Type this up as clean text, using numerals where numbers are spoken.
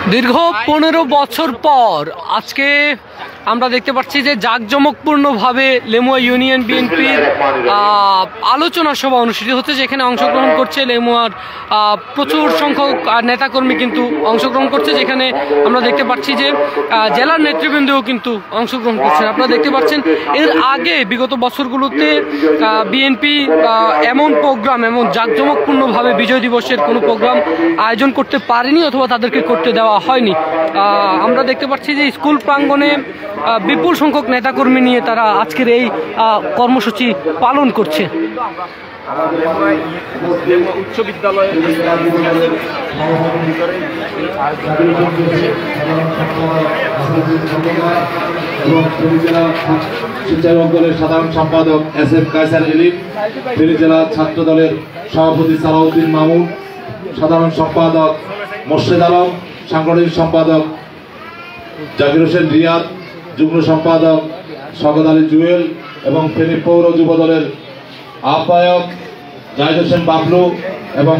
দীর্ঘ 15 বছর পর আজকে আমরা দেখতে পাচ্ছি যে জাঁকজমকপূর্ণভাবে লেমুয়া ইউনিয়ন বিএনপির আলোচনা সভা অনুষ্ঠিত হচ্ছে, যেখানে অংশগ্রহণ করছে লেমুয়ার প্রচুর সংখ্যক নেতাকর্মী কিন্তু অংশগ্রহণ করছে, যেখানে আমরা দেখতে পাচ্ছি যে জেলার নেতৃবৃন্দও কিন্তু অংশগ্রহণ করছেন। আপনারা দেখতে পাচ্ছেন এর আগে বিগত বছরগুলোতে বিএনপি এমন প্রোগ্রাম, এমন জাঁকজমকপূর্ণভাবে বিজয় দিবসের কোনো প্রোগ্রাম আয়োজন করতে পারেনি অথবা তাদেরকে করতে দেওয়া হয়নি। আমরা দেখতে পাচ্ছি যে স্কুল প্রাঙ্গণে বিপুল সংখ্যক নেতাকর্মী নিয়ে তারা আজকের এই কর্মসূচি পালন করছে। উচ্চ বিদ্যালয়ে শিক্ষাবিভাগ দলের সাধারণ সম্পাদক এস.এম. কায়সার এলিম, ফেনী জেলা ছাত্র দলের সভাপতি সালাউদ্দিন মামুন, সাধারণ সম্পাদক মোর্শেদ আলম, সাংগঠনিক সম্পাদক জাকির হোসেন রিয়াদ, যুগ্ম সম্পাদক শওকত আলী জুয়েল এবং ফেনী পৌর যুব দলের আহ্বায়ক জাহিদ হোসেন বাবলু এবং